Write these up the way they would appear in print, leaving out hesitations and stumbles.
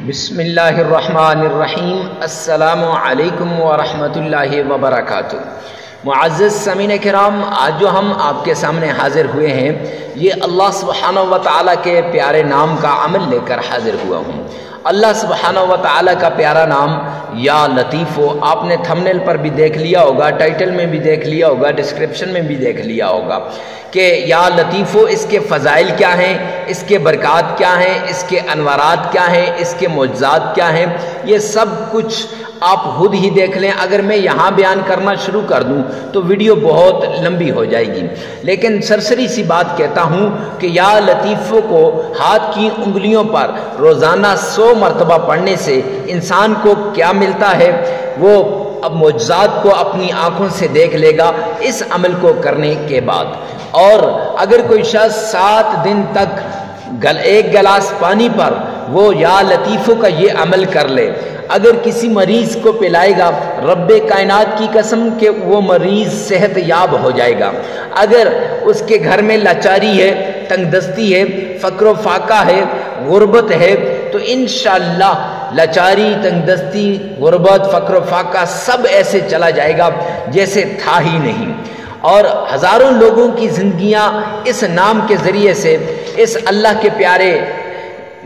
بسم اللہ الرحمن الرحیم۔ السلام علیکم ورحمۃ اللہ وبرکاتہ۔ معزز سامعین کرام، آج جو ہم آپ کے سامنے حاضر ہوئے ہیں یہ اللہ سبحانہ و تعالیٰ کے پیارے نام کا عمل لے کر حاضر ہوا ہوں۔ اللہ سبحانہ و تعالیٰ کا پیارا نام یا لطیف ہو، آپ نے تھمبنیل پر بھی دیکھ لیا ہوگا، ٹائٹل میں بھی دیکھ لیا ہوگا، ڈسکرپشن میں بھی دیکھ لیا ہوگا کہ یا لطیف ہو اس کے فضائل کیا ہیں، اس کے برکات کیا ہیں، اس کے انوارات کیا ہیں، اس کے معجزات کیا ہیں، یہ سب کچھ آپ خود ہی دیکھ لیں۔ اگر میں یہاں بیان کرنا شروع کر دوں تو ویڈیو بہت لمبی ہو جائے گی، لیکن سرسری سی بات کہتا ہوں کہ یا لطیفوں کو ہاتھ کی انگلیوں پر روزانہ 100 مرتبہ پڑھنے سے انسان کو کیا ملتا ہے، وہ اب معجزات کو اپنی آنکھوں سے دیکھ لے گا اس عمل کو کرنے کے بعد۔ اور اگر کوئی شخص 7 دن تک ایک گلاس پانی پر وہ یا لطیفوں کا یہ عمل کر لے، اگر کسی مریض کو پلائے گا، رب کائنات کی قسم کہ وہ مریض صحت یاب ہو جائے گا۔ اگر اس کے گھر میں لاچاری ہے، تنگ دستی ہے، فقر و فاقہ ہے، غربت ہے، تو انشاءاللہ لاچاری، تنگ دستی، غربت، فقر و فاقہ سب ایسے چلا جائے گا جیسے تھا ہی نہیں۔ اور ہزاروں لوگوں کی زندگیاں اس نام کے ذریعے سے، اس اللہ کے پیارے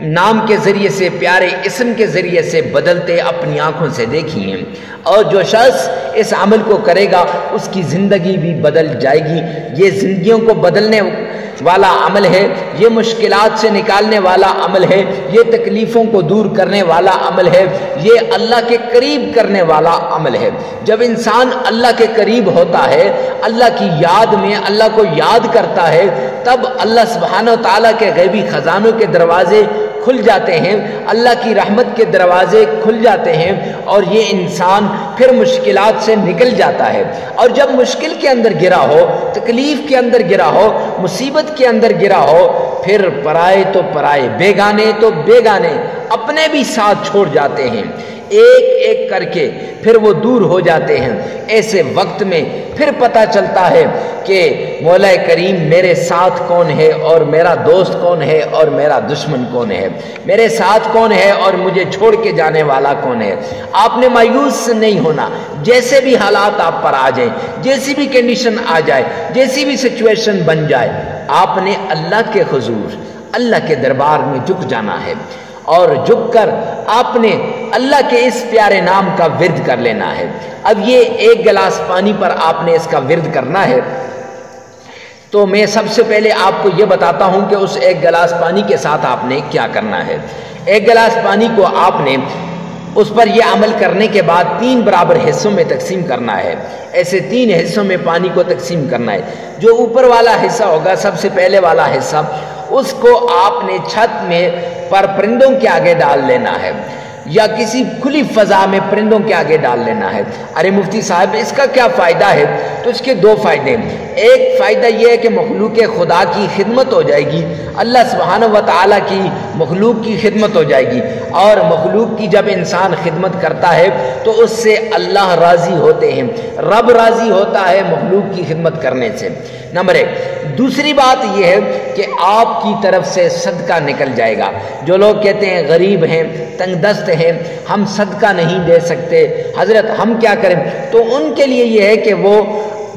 نام کے ذریعے سے، پیارے اسم کے ذریعے سے بدلتے اپنی آنکھوں سے دیکھی ہیں۔ اور جو شخص اس عمل کو کرے گا اس کی زندگی بھی بدل جائے گی۔ یہ زندگیوں کو بدلنے والا عمل ہے، یہ مشکلات سے نکالنے والا عمل ہے، یہ تکلیفوں کو دور کرنے والا عمل ہے، یہ اللہ کے قریب کرنے والا عمل ہے۔ جب انسان اللہ کے قریب ہوتا ہے، اللہ کی یاد میں اللہ کو یاد کرتا ہے، تب اللہ سبحانہ و تعالیٰ کے غیبی خزانوں کے دروازے کھل جاتے ہیں، اللہ کی رحمت کے دروازے کھل جاتے ہیں، اور یہ انسان پھر مشکلات سے نکل جاتا ہے۔ اور جب مشکل کے اندر گرا ہو، تکلیف کے اندر گرا ہو، مصیبت کے اندر گرا ہو، پھر پرائے تو پرائے، بیگانے تو بیگانے اپنے بھی ساتھ چھوڑ جاتے ہیں، ایک ایک کر کے پھر وہ دور ہو جاتے ہیں۔ ایسے وقت میں پھر پتہ چلتا ہے کہ مولا کریم میرے ساتھ کون ہے، اور میرا دوست کون ہے، اور میرا دشمن کون ہے، میرے ساتھ کون ہے اور مجھے چھوڑ کے جانے والا کون ہے۔ آپ نے مایوس نہیں ہونا، جیسے بھی حالات آپ پر آ جائیں، جیسی بھی کنڈیشن آ جائے، جیسی بھی سچویشن بن جائے، آپ نے اللہ کے حضور، اللہ کے دربار میں جھک جانا ہے، اور جھک کر آپ نے اللہ کے اس پیارے نام کا ورد کر لینا ہے۔ اب یہ ایک گلاس پانی پر آپ نے اس کا ورد کرنا ہے، تو میں سب سے پہلے آپ کو یہ بتاتا ہوں کہ اس ایک گلاس پانی کے ساتھ آپ نے کیا کرنا ہے۔ ایک گلاس پانی کو آپ نے اس پر یہ عمل کرنے کے بعد 3 برابر حصوں میں تقسیم کرنا ہے۔ ایسے 3 حصوں میں پانی کو تقسیم کرنا ہے۔ جو اوپر والا حصہ ہوگا، سب سے پہلے والا حصہ، اس کو آپ نے چھت میں پر پرندوں کے آگے ڈال لینا ہے، یا کسی کھلی فضا میں پرندوں کے آگے ڈال لینا ہے۔ ارے مفتی صاحب اس کا کیا فائدہ ہے؟ تو اس کے 2 فائدے ہیں۔ ایک فائدہ یہ ہے کہ مخلوق خدا کی خدمت ہو جائے گی، اللہ سبحانہ و تعالیٰ کی مخلوق کی خدمت ہو جائے گی، اور مخلوق کی جب انسان خدمت کرتا ہے تو اس سے اللہ راضی ہوتے ہیں، رب راضی ہوتا ہے مخلوق کی خدمت کرنے سے۔ نمبر 1۔ دوسری بات یہ ہے کہ آپ کی طرف سے صدقہ نکل جائے گا۔ جو لوگ کہتے ہیں غریب ہیں، تنگ دست ہیں، ہم صدقہ نہیں دے سکتے، حضرت ہم کیا کریں، تو ان کے لیے یہ ہے کہ وہ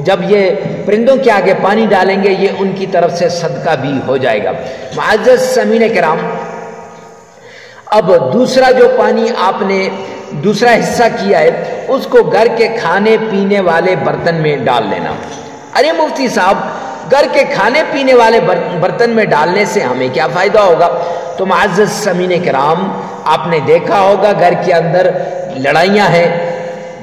جب یہ پرندوں کے آگے پانی ڈالیں گے، یہ ان کی طرف سے صدقہ بھی ہو جائے گا۔ معزز سامعین کرام، اب دوسرا جو پانی آپ نے دوسرا حصہ کیا ہے، اس کو گھر کے کھانے پینے والے برتن میں ڈال لینا۔ ارے مفتی صاحب گھر کے کھانے پینے والے برتن میں ڈالنے سے ہمیں کیا فائدہ ہوگا؟ تو معزز سامعین کرام، آپ نے دیکھا ہوگا گھر کے اندر لڑائیاں ہیں،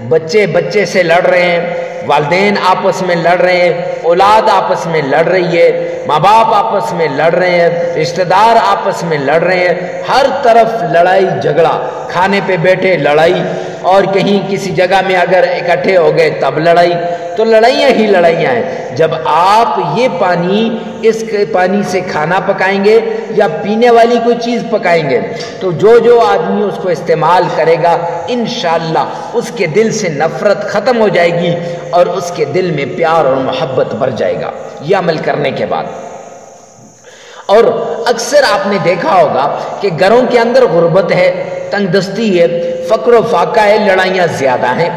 بچے سے لڑ رہے ہیں، والدین آپس میں لڑ رہے ہیں، اولاد آپس میں لڑ رہی ہے، ماں باپ آپس میں لڑ رہے ہیں، رشتہ دار آپس میں لڑ رہے ہیں، ہر طرف لڑائی جھگڑا، کھانے پہ بیٹھے لڑائی، اور کہیں کسی جگہ میں اگر اکٹھے ہو گئے تب لڑائی، تو لڑائیاں ہی لڑائیاں ہیں۔ جب آپ یہ پانی، اس پانی سے کھانا پکائیں گے یا پینے والی کوئی چیز پکائیں گے، تو جو آدمی اس کو استعمال کرے گا انشاءاللہ اس کے دل سے نفرت ختم ہو جائے گی، اور اس کے دل میں پیار اور محبت بھر جائے گا یہ عمل کرنے کے بعد۔ اور اکثر آپ نے دیکھا ہوگا کہ گھروں کے اندر غربت ہے، تنگ دستی ہے، فقر و فاقہ ہے، لڑائیاں زیادہ ہیں۔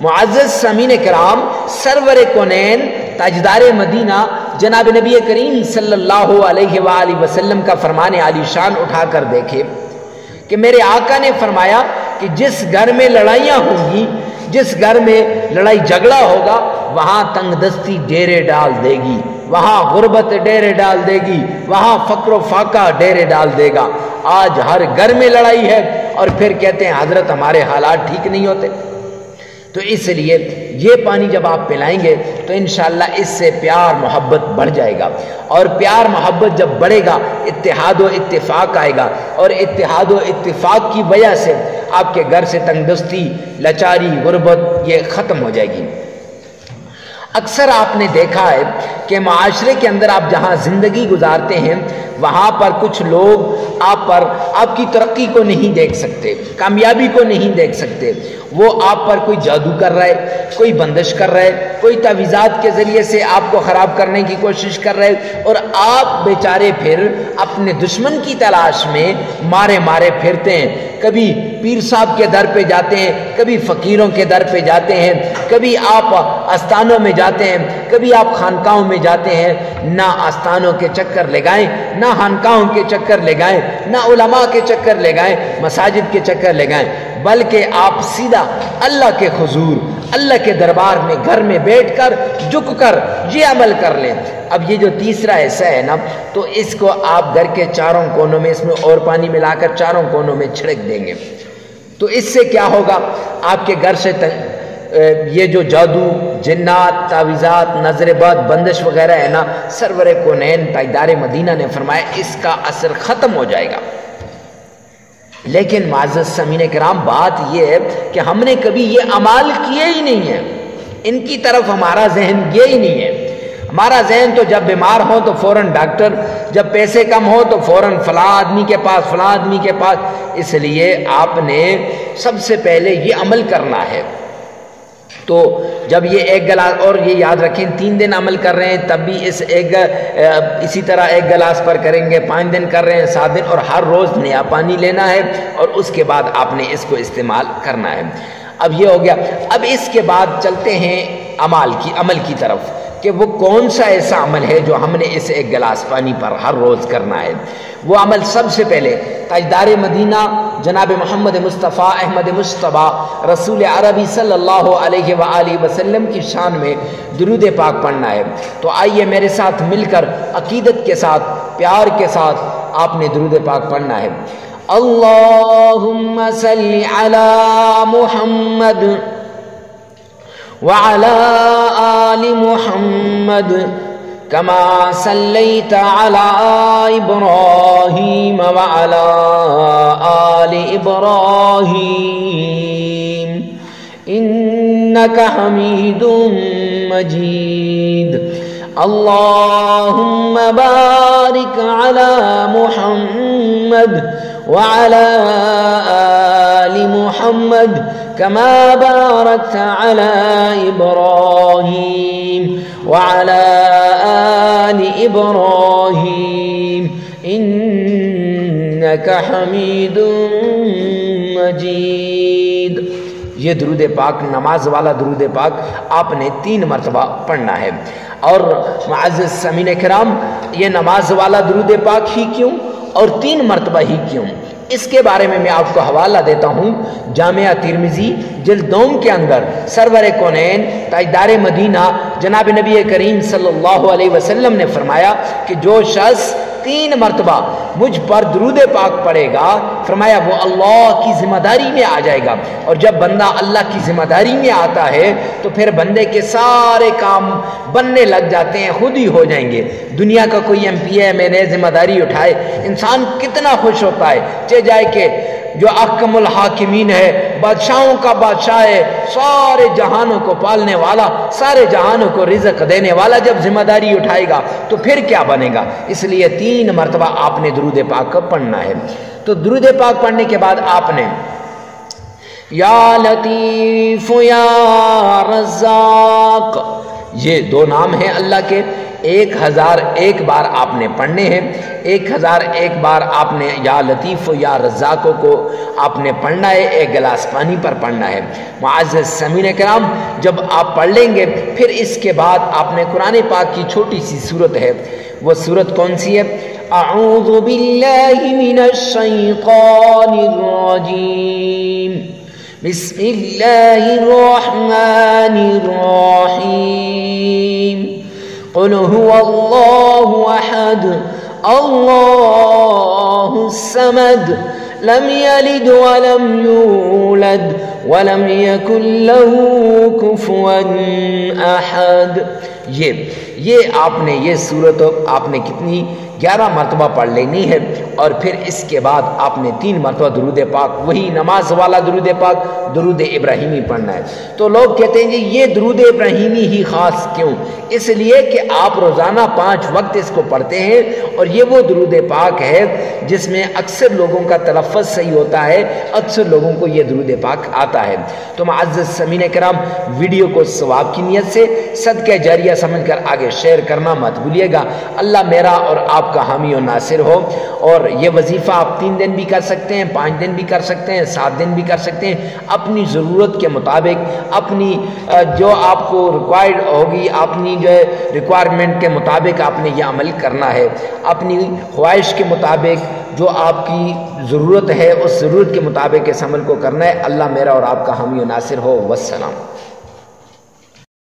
معزز سامعین کرام، سرور کونین تاجدار مدینہ جناب نبی کریم صلی اللہ علیہ وآلہ وسلم کا فرمان عالی شان اٹھا کر دیکھے کہ میرے آقا نے فرمایا کہ جس گھر میں لڑائیاں ہوں گی، جس گھر میں لڑائی جھگڑا ہوگا، وہاں تنگ دستی ڈیرے ڈال دے گی، وہاں غربت ڈیرے ڈال دے گی، وہاں فقر و فاقہ ڈیرے ڈال دے گا۔ آج ہر گھر میں لڑائی ہے اور پھر کہتے ہیں حضرت ہمارے حالات ٹھیک نہیں ہوتے۔ تو اس لیے یہ پانی جب آپ پلائیں گے تو انشاءاللہ اس سے پیار محبت بڑھ جائے گا، اور پیار محبت جب بڑھے گا اتحاد و اتفاق آئے گا، اور اتحاد و اتفاق کی وجہ سے آپ کے گھر سے تنگ دستی، لاچاری، غربت یہ ختم ہو جائے گی۔ اکثر آپ نے دیکھا ہے کہ معاشرے کے اندر آپ جہاں زندگی گزارتے ہیں وہاں پر کچھ لوگ آپ کی ترقی کو نہیں دیکھ سکتے، کامیابی کو نہیں دیکھ سکتے۔ وہ آپ پر کوئی جادو کر رہا ہے، کوئی بندش کر رہا ہے، کوئی تعویذات کے ذریعے سے آپ کو خراب کرنے کی کوشش کر رہے، اور آپ بیچارے پھر اپنے دشمن کی تلاش میں مارے مارے پھرتے ہیں۔ کبھی پیر صاحب کے در پہ جاتے ہیں، کبھی فقیروں کے در پہ جاتے ہیں، کبھی آپ آستانوں میں جاتے ہیں، کبھی آپ خانقاہوں میں جاتے ہیں۔ نہ آستانوں کے چکر لگائیں، نہ خانقاہوں کے چکر لگائیں، نہ علماء کے چکر لگائیں، مساجد کے چکر لگائیں، بلکہ آپ سیدھا اللہ کے حضور، اللہ کے دربار میں گھر میں بیٹھ کر جھک کر یہ عمل کر لیں۔ اب یہ جو تیسرا حصہ ہے نا، تو اس کو آپ گھر کے چاروں کونوں میں اس میں اور پانی ملا کر چاروں کونوں میں چھڑک دیں گے، تو اس سے کیا ہوگا؟ آپ کے گھر سے یہ جو جادو، جنات، تعویذات، نظر بد، بندش وغیرہ ہے نا، سرور کونین تاجدار مدینہ نے فرمایا اس کا اثر ختم ہو جائے گا۔ لیکن معزز سامعین کرام، بات یہ ہے کہ ہم نے کبھی یہ اعمال کیے ہی نہیں ہیں، ان کی طرف ہمارا ذہن گیا ہی نہیں ہے۔ ہمارا ذہن تو جب بیمار ہو تو فوراً ڈاکٹر، جب پیسے کم ہو تو فوراً فلاں آدمی کے پاس، فلاں آدمی کے پاس۔ اس لیے آپ نے سب سے پہلے یہ عمل کرنا ہے۔ تو جب یہ ایک گلاس، اور یہ یاد رکھیں 3 دن عمل کر رہے ہیں تب بھی اسی طرح ایک گلاس پر کریں گے، 5 دن کر رہے ہیں، 7 دن، اور ہر روز نیا پانی لینا ہے، اور اس کے بعد آپ نے اس کو استعمال کرنا ہے۔ اب یہ ہو گیا۔ اب اس کے بعد چلتے ہیں عمل کی طرف، کہ وہ کون سا ایسا عمل ہے جو ہم نے اس ایک گلاس پانی پر ہر روز کرنا ہے۔ وہ عمل سب سے پہلے تاجدار مدینہ جناب محمد مصطفیٰ احمد مصطفیٰ رسول عربی صلی اللہ علیہ وآلہ وسلم کی شان میں درود پاک پڑھنا ہے۔ تو آئیے میرے ساتھ مل کر عقیدت کے ساتھ، پیار کے ساتھ آپ نے درود پاک پڑھنا ہے۔ اللہم صلی علی محمد وعلى آل محمد كما صليت على إبراهيم وعلى آل إبراهيم إنك حميد مجيد اللهم بارك على محمد وعلى آل محمد كما باركت على إبراهيم وعلى آل إبراهيم إنك حميد مجيد۔ یہ درود پاک، نماز والا درود پاک آپ نے 3 مرتبہ پڑھنا ہے۔ اور معزز سامعین کرام، یہ نماز والا درود پاک ہی کیوں اور 3 مرتبہ ہی کیوں؟ اس کے بارے میں آپ کو حوالہ دیتا ہوں۔ جامعہ ترمذی جلد 9 کے اندر سرور کونین تاجدار مدینہ جناب نبی کریم صلی اللہ علیہ وسلم نے فرمایا کہ جو شخص 3 مرتبہ مجھ پر درود پاک پڑھے گا، فرمایا وہ اللہ کی ذمہ داری میں آ جائے گا، اور جب بندہ اللہ کی ذمہ داری میں آتا ہے تو پھر بندے کے سارے کام بننے لگ جاتے ہیں، خود ہی ہو جائیں گے۔ دنیا کا کوئی MP ہے، میں نے ذمہ داری اٹھائے، انسان کتنا خوش ہوتا ہے، چاہے جائے کہ جو احکم الحاکمین ہے، بادشاہوں کا بادشاہ ہے، سارے جہانوں کو پالنے والا، سارے جہانوں کو رزق دینے والا جب ذمہ داری اٹھائے گا تو پھر کیا بنے گا؟ اس لیے 3 مرتبہ آپ نے درود پاک پڑھنا ہے۔ تو درود پاک پڑھنے کے بعد آپ نے یا لطیف یا رزاق، یہ 2 نام ہیں اللہ کے، 1001 بار آپ نے پڑھنے ہیں۔ 1001 بار آپ نے یا لطیف و یا رزاقوں کو آپ نے پڑھنا ہے، ایک گلاس پانی پر پڑھنا ہے۔ معزز سامعین کرام، جب آپ پڑھ لیں گے پھر اس کے بعد آپ نے قرآن پاک کی چھوٹی سی سورت ہے، وہ سورت کون سی ہے؟ اعوذ باللہ من الشیطان الرجیم، بسم اللہ الرحمن الرحیم، قل هو اللہ احد اللہ الصمد لم یلد ولم یولد ولم یکن له کفوا احد۔ یہ آپ نے یہ سورت آپ نے کتنی 11 مرتبہ پڑھ لینی ہے، اور پھر اس کے بعد آپ نے 3 مرتبہ درود پاک، وہی نماز والا درود پاک، درود ابراہیمی پڑھنا ہے۔ تو لوگ کہتے ہیں جی یہ درود ابراہیمی ہی خاص کیوں؟ اس لیے کہ آپ روزانہ 5 وقت اس کو پڑھتے ہیں، اور یہ وہ درود پاک ہے جس میں اکثر لوگوں کا تلفظ صحیح ہوتا ہے، اکثر لوگوں کو یہ درود پاک آتا ہے۔ تو معزز سامعین کرام، ویڈیو کو ثواب کی نیت سے صدقہ جاریہ سمجھ کر آگے شیئر کرنا مت بھولیے گا۔ اللہ میرا اور آپ کا حامی و ناصر ہو۔ اور یہ وظیفہ آپ 3 دن بھی کر سکتے ہیں، 5 دن بھی کر سکتے ہیں، 7 دن بھی کر سکتے ہیں، اپنی ضرورت کے مطابق، اپنی جو آپ کو ریکوائرڈ ہوگی، اپنی جو ہے ریکوائرمنٹ کے مطابق آپ نے یہ عمل کرنا ہے، اپنی خواہش کے مطابق جو آپ کی ضرورت ہے اس ضرورت کے مطابق اس عمل کو کرنا ہے۔ اللہ میرا اور آپ کا حامی و ناصر ہو۔ والسلام۔